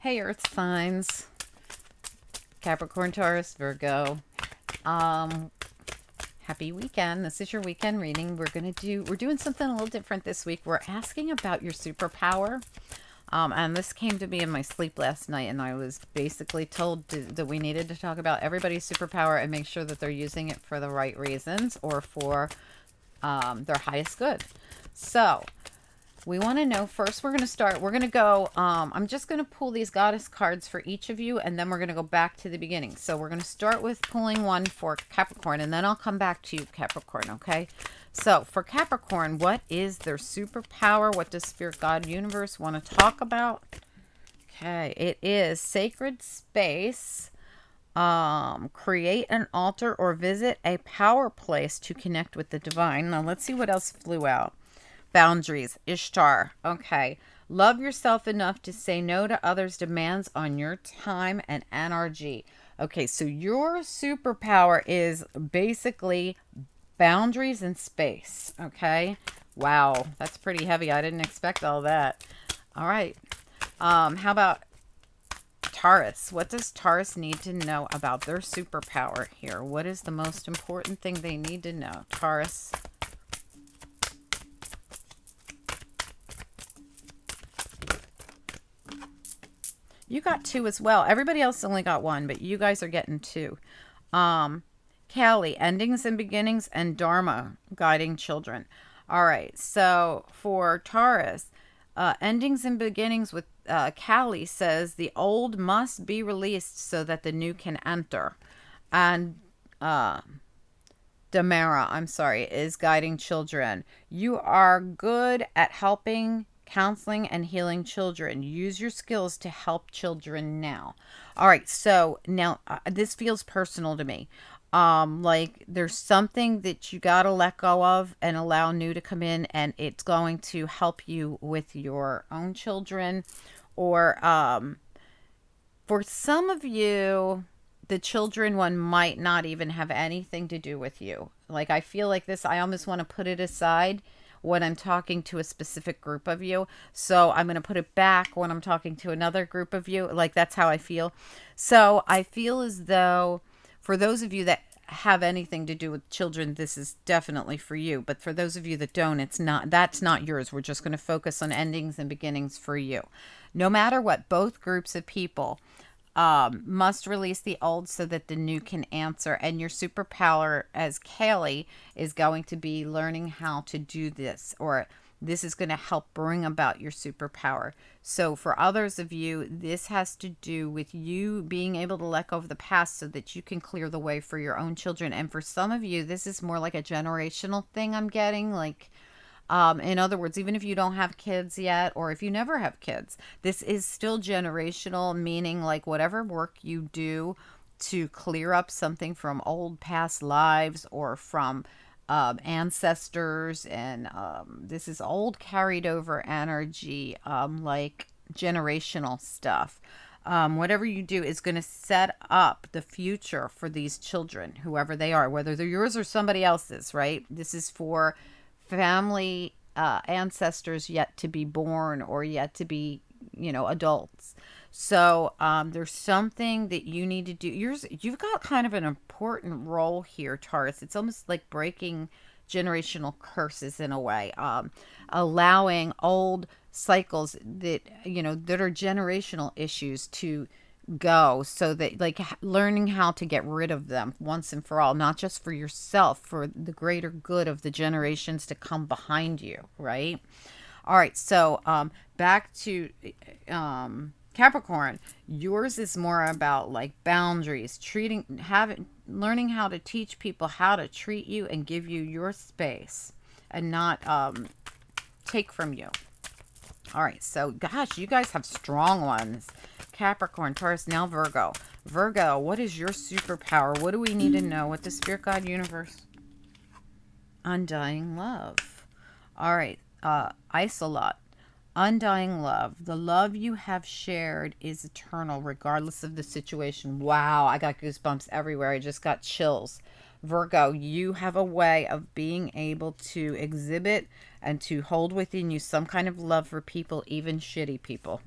Hey, Earth signs, Capricorn, Taurus, Virgo. Um, Happy weekend. This is your weekend reading. We're doing something a little different this week. We're asking about your superpower. And this came to me in my sleep last night, and I was basically told that we needed to talk about everybody's superpower and make sure that they're using it for the right reasons or for their highest good. So, we want to know first. We're going to go. I'm just going to pull these goddess cards for each of you, and then we're going to go back to the beginning. So we're going to start with pulling one for Capricorn, and then I'll come back to you, Capricorn, okay? So for Capricorn, what is their superpower? What does Spirit God Universe want to talk about? Okay, it is sacred space. Create an altar or visit a power place to connect with the divine. Now let's see what else flew out. Boundaries, Ishtar. Okay. Love yourself enough to say no to others' demands on your time and energy. Okay, so your superpower is basically boundaries and space. Okay. Wow, that's pretty heavy. I didn't expect all that. All right. How about Taurus? What does Taurus need to know about their superpower here? What is the most important thing they need to know? Taurus. You got two as well. Everybody else only got one, but you guys are getting two. Kali, endings and beginnings, and Dharma, guiding children. All right. So for Taurus, endings and beginnings with Kali says the old must be released so that the new can enter. And Damara, I'm sorry, is guiding children. You are good at helping, counseling, and healing children. Use your skills to help children now. All right, so now this feels personal to me. Like there's something that you got to let go of and allow new to come in, and it's going to help you with your own children, or for some of you, the children one might not even have anything to do with you. Like I feel like this, I almost want to put it aside when I'm talking to a specific group of you. So I'm going to put it back when I'm talking to another group of you. Like that's how I feel. So I feel as though for those of you that have anything to do with children, this is definitely for you. But for those of you that don't, it's not, that's not yours. We're just going to focus on endings and beginnings for you. No matter what, both groups of people must release the old so that the new can answer. And your superpower as Kaylee is going to be learning how to do this, or this is going to help bring about your superpower. So for others of you, this has to do with you being able to let go of the past so that you can clear the way for your own children. And for some of you, this is more like a generational thing I'm getting, like in other words, even if you don't have kids yet, or if you never have kids, this is still generational, meaning like whatever work you do to clear up something from old past lives or from ancestors. And this is old carried over energy, like generational stuff. Whatever you do is going to set up the future for these children, whoever they are, whether they're yours or somebody else's, right? This is for family ancestors yet to be born or yet to be, adults. So there's something that you need to do. You've got kind of an important role here, Taurus. It's almost like breaking generational curses in a way, allowing old cycles that that are generational issues to go, so that like learning how to get rid of them once and for all, not just for yourself, for the greater good of the generations to come behind you, right? All right, so back to Capricorn. Yours is more about like boundaries, learning how to teach people how to treat you and give you your space and not take from you. All right, so gosh, you guys have strong ones. Capricorn, Taurus, now Virgo. Virgo, what is your superpower? What do we need to know? What does Spirit God Universe? Undying love. All right, Isolot. Undying love. The love you have shared is eternal, regardless of the situation. Wow, I got goosebumps everywhere. I just got chills. Virgo, you have a way of being able to exhibit and to hold within you some kind of love for people, even shitty people.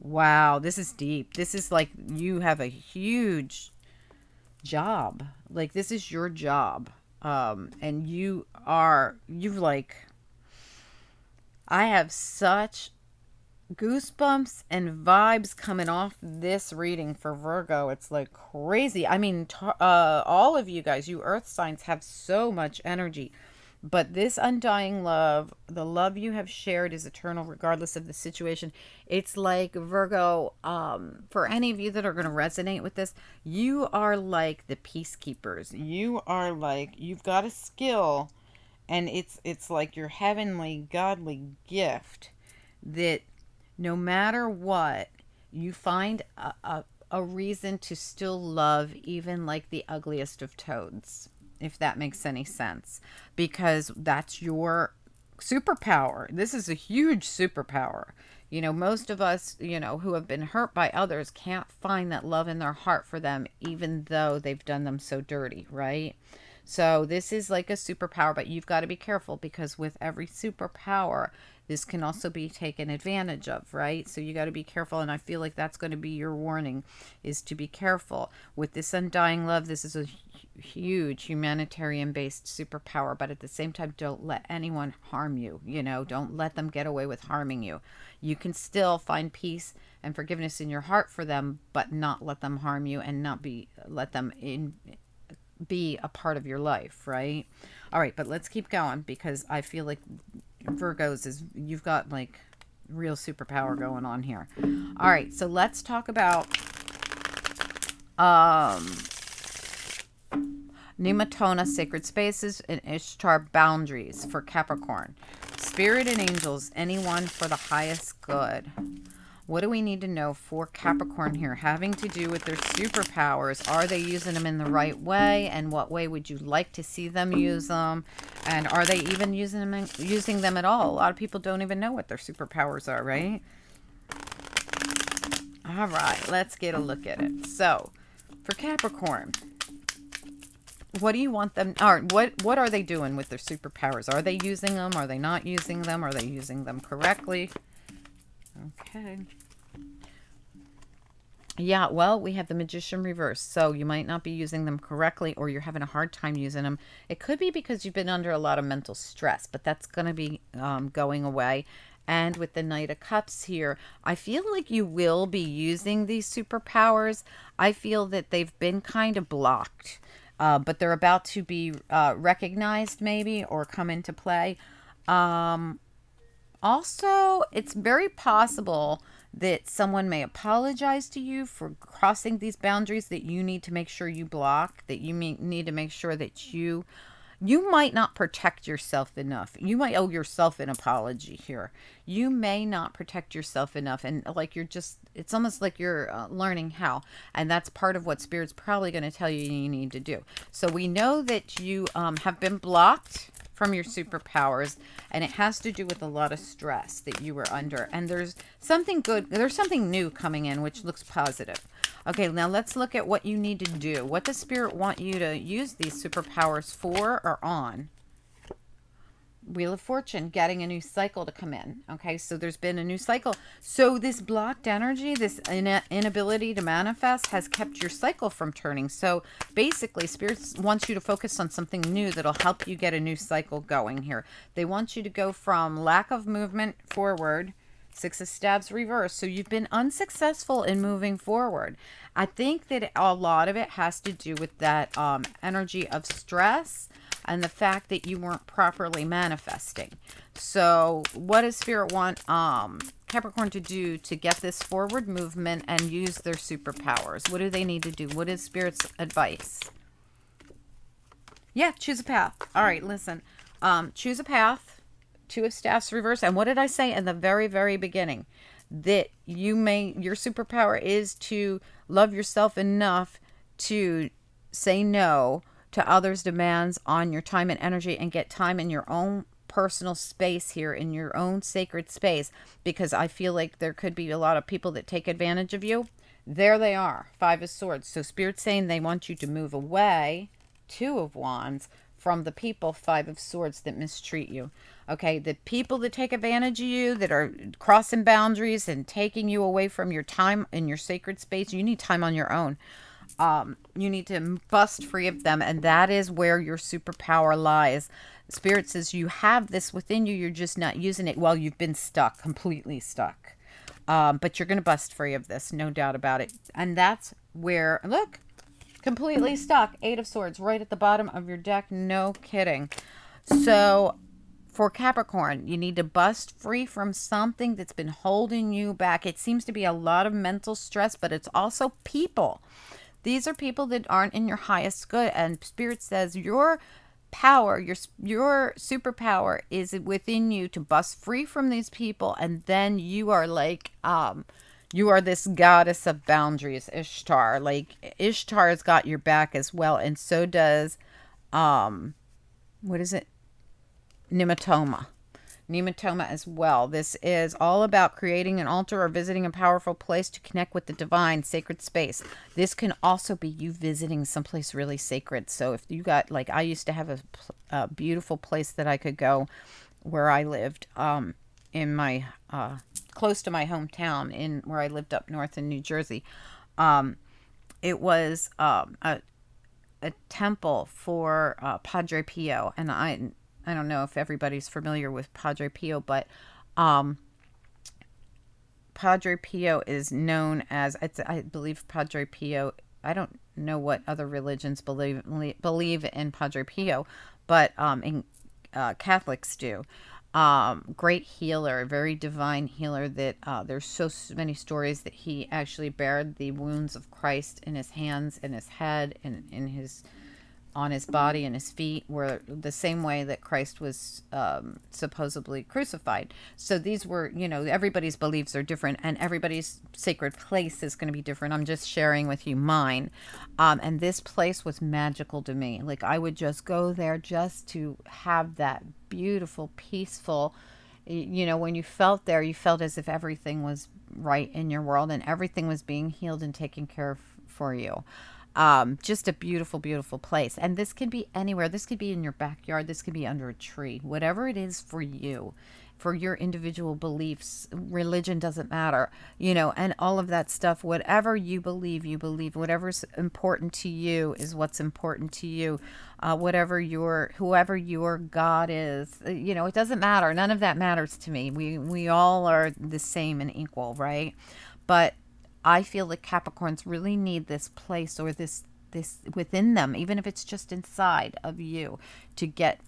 Wow, this is deep. This is like you have a huge job. Like this is your job. And you've like, I have such goosebumps and vibes coming off this reading for Virgo. It's like crazy. I mean, all of you guys, you earth signs, have so much energy. But this undying love, the love you have shared, is eternal regardless of the situation. It's like Virgo, for any of you that are going to resonate with this, you are like the peacekeepers. You are like, you've got a skill, and it's like your heavenly godly gift that no matter what, you find a reason to still love even like the ugliest of toads, if that makes any sense, because that's your superpower. This is a huge superpower. You know, most of us, you know, who have been hurt by others can't find that love in their heart for them, even though they've done them so dirty, right? So this is like a superpower, but you've got to be careful because with every superpower, this can also be taken advantage of, right? So you got to be careful. And I feel like that's going to be your warning, is to be careful with this undying love. This is a huge humanitarian based superpower, but at the same time, don't let anyone harm you. You know, don't let them get away with harming you. You can still find peace and forgiveness in your heart for them, but not let them harm you and not let them be a part of your life, right? All right, but let's keep going because I feel like Virgos is, you've got like real superpower going on here. All right, so let's talk about Nematona, sacred spaces, and Ishtar, boundaries for Capricorn. Spirit and angels, anyone for the highest good. What do we need to know for Capricorn here, having to do with their superpowers? Are they using them in the right way? And what way would you like to see them use them? And are they even using them at all? A lot of people don't even know what their superpowers are, right? All right, let's get a look at it. So, for Capricorn, what do you want them, or what are they doing with their superpowers? Are they using them? Are they not using them? Are they using them correctly? Okay. Yeah, well, we have the Magician reverse. So you might not be using them correctly, or you're having a hard time using them. It could be because you've been under a lot of mental stress, but that's going to be going away. And with the Knight of Cups here, I feel like you will be using these superpowers. I feel that they've been kind of blocked, but they're about to be recognized maybe or come into play. Also, it's very possible that someone may apologize to you for crossing these boundaries that you need to make sure you block, that you need to make sure that you might not protect yourself enough. You might owe yourself an apology here. You may not protect yourself enough, and like it's almost like you're learning how, and that's part of what Spirit's probably going to tell you need to do. So we know that you have been blocked from your superpowers, and it has to do with a lot of stress that you were under, and there's something new coming in which looks positive. Okay, now let's look at what you need to do. What does Spirit want you to use these superpowers for or on? Wheel of Fortune, getting a new cycle to come in. Okay, so there's been a new cycle. So this blocked energy, this inability to manifest, has kept your cycle from turning. So basically, Spirit wants you to focus on something new that'll help you get a new cycle going here. They want you to go from lack of movement forward, Six of Staves reverse. So you've been unsuccessful in moving forward. I think that a lot of it has to do with that energy of stress and the fact that you weren't properly manifesting. So what does Spirit want Capricorn to do to get this forward movement and use their superpowers? What do they need to do? What is Spirit's advice? Yeah, choose a path. All right, listen. Choose a path. Two of Staffs reverse. And what did I say in the very, very beginning? That your superpower is to love yourself enough to say no to others' demands on your time and energy, and get time in your own personal space here, in your own sacred space, because I feel like there could be a lot of people that take advantage of you. There they are, Five of Swords. So Spirit's saying they want you to move away, Two of Wands, from the people, Five of Swords, that mistreat you. Okay, the people that take advantage of you, that are crossing boundaries and taking you away from your time in your sacred space, you need time on your own. You need to bust free of them, and that is where your superpower lies. Spirit says you have this within you, you're just not using it. Well, you've been stuck, completely stuck. But you're going to bust free of this, no doubt about it. And that's where, look, completely stuck. Eight of Swords right at the bottom of your deck. No kidding. So for Capricorn, you need to bust free from something that's been holding you back. It seems to be a lot of mental stress, but it's also people. These are people that aren't in your highest good. And Spirit says your power, your superpower is within you to bust free from these people. And then you are like, you are this goddess of boundaries, Ishtar. Like Ishtar has got your back as well. And so does, what is it? Nematoma as well. This is all about creating an altar or visiting a powerful place to connect with the divine, sacred space. This can also be you visiting someplace really sacred. So if you got, like, I used to have a beautiful place that I could go where I lived, in my close to my hometown, in where I lived up north in New Jersey. It was a temple for Padre Pio, and I don't know if everybody's familiar with Padre Pio, but Padre Pio is known as, I believe Padre Pio, I don't know what other religions believe in Padre Pio, but Catholics do. Great healer, very divine healer, that there's so many stories that he actually bared the wounds of Christ in his hands, in his head, and in his, on his body and his feet, were the same way that Christ was supposedly crucified. So these were, everybody's beliefs are different, and everybody's sacred place is going to be different. I'm just sharing with you mine. And this place was magical to me. Like, I would just go there just to have that beautiful, peaceful, when you felt there, you felt as if everything was right in your world and everything was being healed and taken care of for you. Just a beautiful, beautiful place. And this could be anywhere. This could be in your backyard. This could be under a tree. Whatever it is for you, for your individual beliefs. Religion doesn't matter, and all of that stuff. Whatever you believe. Whatever's important to you is what's important to you. Whoever your God is, it doesn't matter. None of that matters to me. We all are the same and equal, right? But I feel that Capricorns really need this place, or this within them, even if it's just inside of you, to get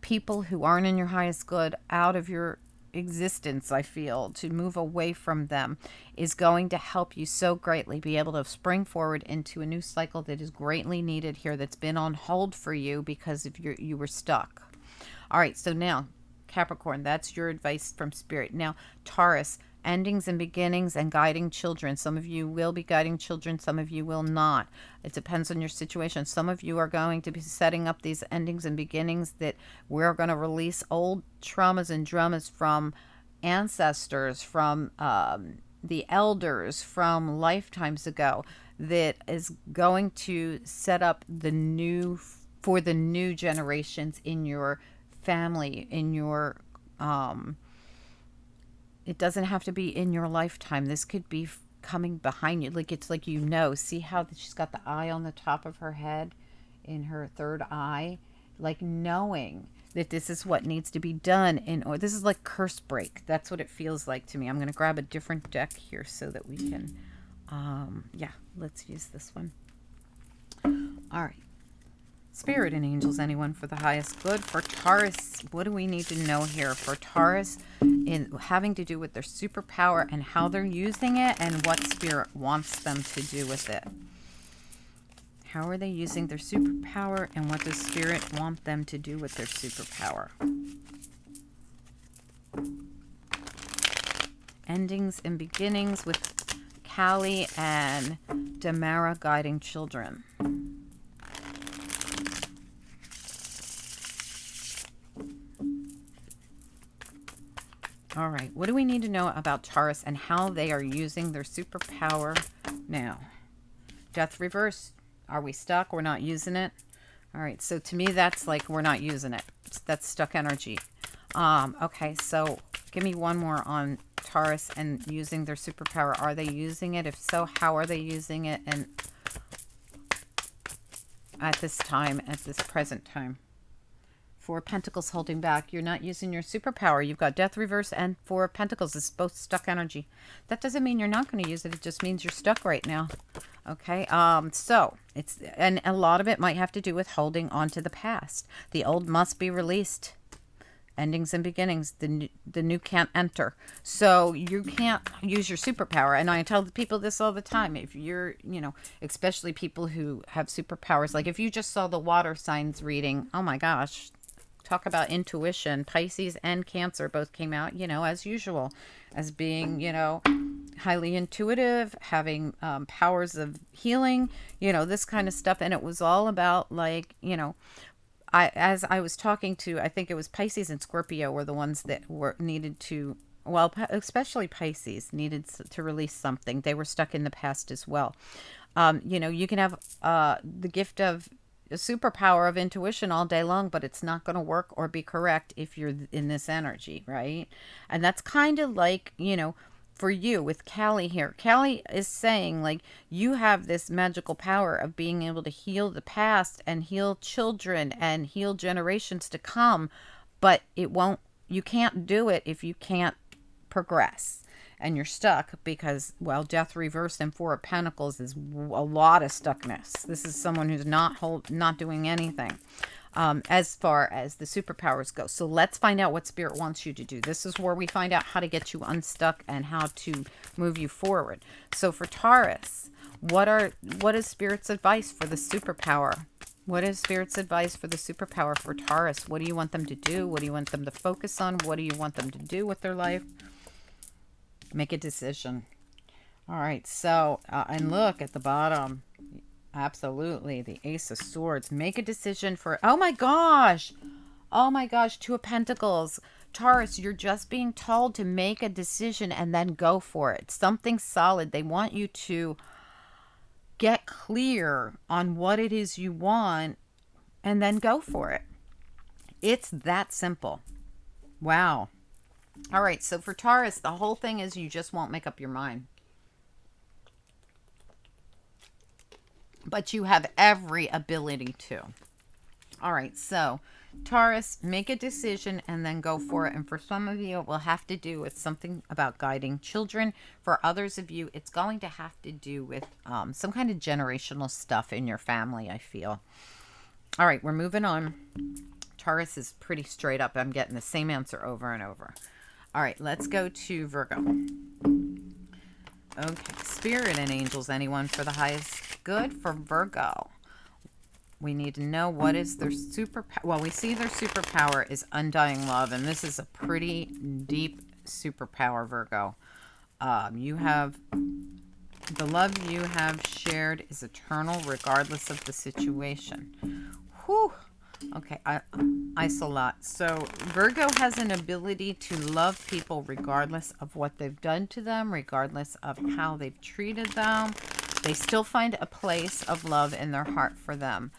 people who aren't in your highest good out of your existence. I feel to move away from them is going to help you so greatly be able to spring forward into a new cycle that is greatly needed here, that's been on hold for you because of you were stuck. All right, so now Capricorn, that's your advice from Spirit. Now Taurus, endings and beginnings and guiding children. Some of you will be guiding children, some of you will not. It depends on your situation. Some of you are going to be setting up these endings and beginnings, that we're going to release old traumas and dramas from ancestors, from the elders, from lifetimes ago, that is going to set up for the new generations in your family, in your it doesn't have to be in your lifetime. This could be coming behind you. Like, it's like, see how she's got the eye on the top of her head, in her third eye, like knowing that this is what needs to be done. Or this is like curse break. That's what it feels like to me. I'm going to grab a different deck here so that we can, let's use this one. All right. Spirit and angels, anyone for the highest good. For Taurus, what do we need to know here? For Taurus, in having to do with their superpower and how they're using it, and what Spirit wants them to do with it. How are they using their superpower, and what does Spirit want them to do with their superpower? Endings and beginnings with Callie and Damara guiding children. All right, what do we need to know about Taurus and how they are using their superpower now? Death reverse. Are we stuck? We're not using it. All right, so to me, that's like, we're not using it. That's stuck energy. Okay, so give me one more on Taurus and using their superpower. Are they using it? If so, how are they using it? And at this time, at this present time. Four of Pentacles holding back. You're not using your superpower. You've got Death reverse and Four of Pentacles. It's both stuck energy. That doesn't mean you're not going to use it. It just means you're stuck right now. Okay. So it's, and a lot of it might have to do with holding on to the past. The old must be released. Endings and beginnings. The new can't enter. So you can't use your superpower. And I tell the people this all the time. If you're, especially people who have superpowers, like if you just saw the water signs reading, oh my gosh, talk about intuition. Pisces and Cancer both came out, as usual, as being, highly intuitive, having powers of healing, this kind of stuff. And it was all about as I was talking to, I think it was Pisces and Scorpio were the ones that needed to, well, especially Pisces needed to release something. They were stuck in the past as well. You can have the gift of a superpower of intuition all day long, but it's not going to work or be correct if you're in this energy, right? And that's kind of like, for you with Callie here. Callie is saying you have this magical power of being able to heal the past and heal children and heal generations to come, but you can't do it if you can't progress. And you're stuck because, well, Death reversed and Four of Pentacles is a lot of stuckness. This is someone who's not doing anything as far as the superpowers go. So let's find out what Spirit wants you to do. This is where we find out how to get you unstuck and how to move you forward. So for Taurus, what is Spirit's advice for the superpower? What is Spirit's advice for the superpower for Taurus? What do you want them to do? What do you want them to focus on? What do you want them to do with their life? Make a decision. All right, so, and look at the bottom. Absolutely, the Ace of Swords. Make a decision for, oh my gosh, Two of Pentacles. Taurus, you're just being told to make a decision and then go for it. Something solid. They want you to get clear on what it is you want and then go for it. It's that simple. Wow. All right, so for Taurus, the whole thing is you just won't make up your mind. But you have every ability to. All right, so Taurus, make a decision and then go for it. And for some of you, it will have to do with something about guiding children. For others of you, it's going to have to do with some kind of generational stuff in your family, I feel. All right, we're moving on. Taurus is pretty straight up. I'm getting the same answer over and over. All right, let's go to Virgo. Okay, Spirit and angels, anyone for the highest good for Virgo? We need to know what is their superpower. Well, we see their superpower is undying love, and this is a pretty deep superpower, Virgo. You have the love you have shared is eternal, regardless of the situation. Whew. Okay, isolate. So Virgo has an ability to love people regardless of what they've done to them, regardless of how they've treated them. They still find a place of love in their heart for them.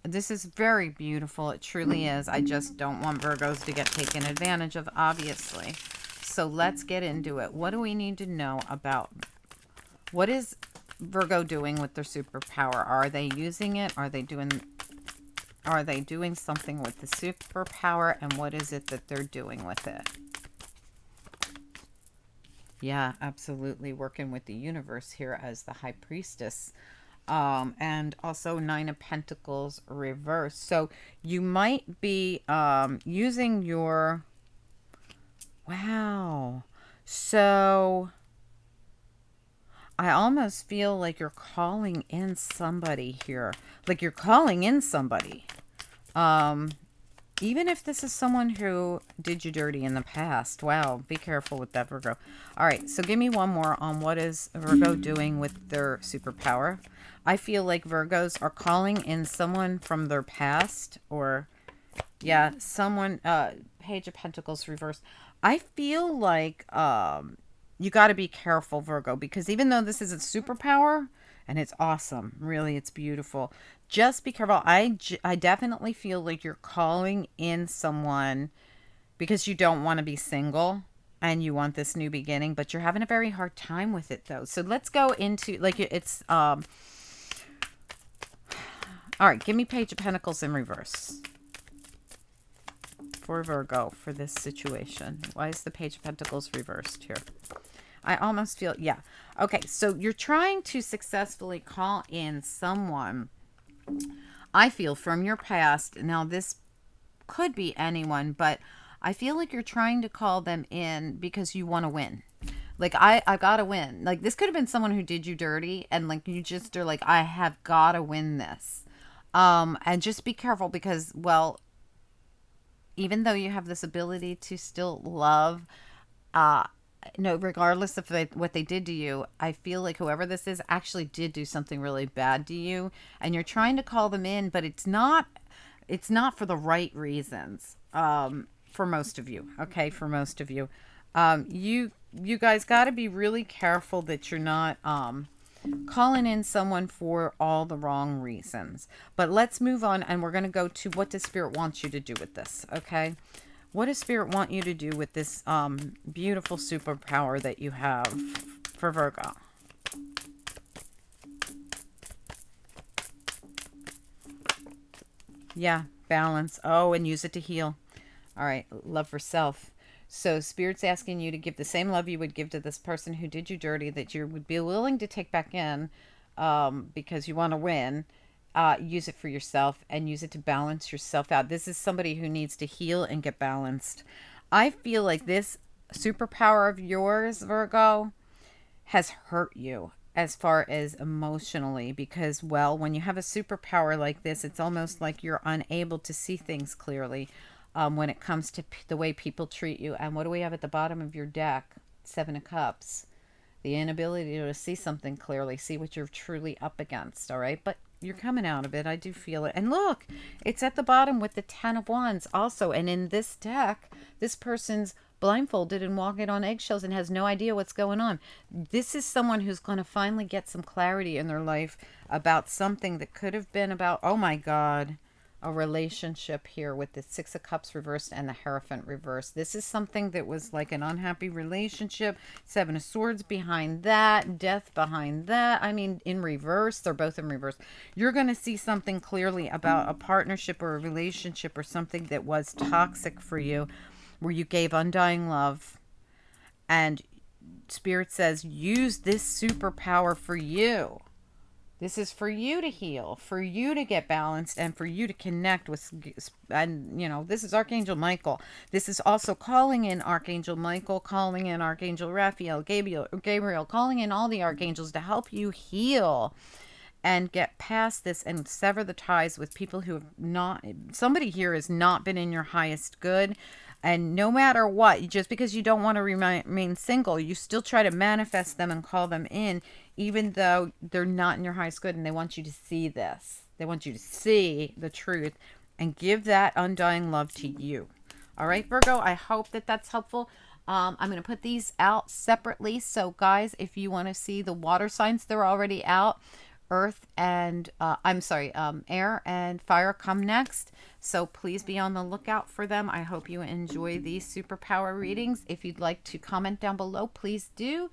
This is very beautiful. It truly is. I just don't want Virgos to get taken advantage of, obviously. So let's get into it. What do we need to know about what is Virgo doing with their superpower? Are they using it? Are they doing something with the superpower, and what is it that they're doing with it? Yeah, absolutely. Working with the universe here as the High Priestess. And also Nine of Pentacles reverse. So you might be using your... Wow. So I almost feel like you're calling in somebody here. Like you're calling in somebody. Even if this is someone who did you dirty in the past. Wow, be careful with that, Virgo. All right, so give me one more on what is Virgo doing with their superpower. I feel like Virgos are calling in someone from their past, or, yeah, someone, Page of Pentacles reversed. I feel like you got to be careful, Virgo, because even though this is a superpower, and it's awesome, really, it's beautiful, just be careful. I definitely feel like you're calling in someone because you don't want to be single and you want this new beginning, but you're having a very hard time with it though. So let's go into like it's all right, give me Page of Pentacles in reverse for Virgo for this situation. Why is the Page of Pentacles reversed here? I almost feel, yeah. Okay, so you're trying to successfully call in someone, I feel, from your past. Now, this could be anyone, but I feel like you're trying to call them in because you want to win. Like, I gotta win. Like, this could have been someone who did you dirty, and like you just are like, I have gotta win this. And just be careful because, well, even though you have this ability to still love, no, regardless of what they did to you, I feel like whoever this is actually did do something really bad to you, and you're trying to call them in, but it's not for the right reasons. For most of you, okay, for most of you, you guys got to be really careful that you're not calling in someone for all the wrong reasons. But let's move on, and we're going to go to what does Spirit want you to do with this, okay? What does Spirit want you to do with this beautiful superpower that you have for Virgo? Yeah, balance. Oh, and use it to heal. All right, love for self. So Spirit's asking you to give the same love you would give to this person who did you dirty, that you would be willing to take back in because you want to win. Use it for yourself and use it to balance yourself out. This is somebody who needs to heal and get balanced. I feel like this superpower of yours, Virgo, has hurt you as far as emotionally because, well, when you have a superpower like this, it's almost like you're unable to see things clearly when it comes to the way people treat you. And what do we have at the bottom of your deck? Seven of Cups. The inability to see something clearly, see what you're truly up against, all right? But you're coming out of it. I do feel it. And look, it's at the bottom with the 10 of Wands also. And in this deck, this person's blindfolded and walking on eggshells and has no idea what's going on. This is someone who's going to finally get some clarity in their life about something that could have been about, oh my God, a relationship here with the Six of Cups reversed and the Hierophant reversed. This is something that was like an unhappy relationship. Seven of Swords behind that, Death behind that. I mean, in reverse. They're both in reverse. You're going to see something clearly about a partnership or a relationship or something that was toxic for you, where you gave undying love. And Spirit says, use this superpower for you. This is for you to heal, for you to get balanced, and for you to connect with, and, you know, this is Archangel Michael. This is also calling in Archangel Michael, calling in Archangel Raphael, Gabriel, calling in all the archangels to help you heal and get past this and sever the ties with people who have not, somebody here has not been in your highest good. And no matter what, just because you don't want to remain single, you still try to manifest them and call them in, even though they're not in your highest good. And they want you to see this. They want you to see the truth and give that undying love to you. All right, Virgo, I hope that that's helpful. I'm going to put these out separately. So, guys, if you want to see the water signs, they're already out. Earth and air and fire come next, so please be on the lookout for them. I hope you enjoy these superpower readings. If you'd like to comment down below, please do.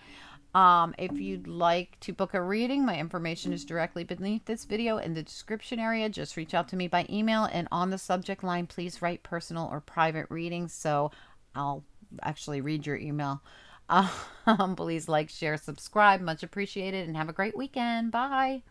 If you'd like to book a reading, my information is directly beneath this video in the description area. Just reach out to me by email, and on the subject line, please write personal or private readings, so I'll actually read your email. Please like, share, subscribe. Much appreciated, and have a great weekend. Bye.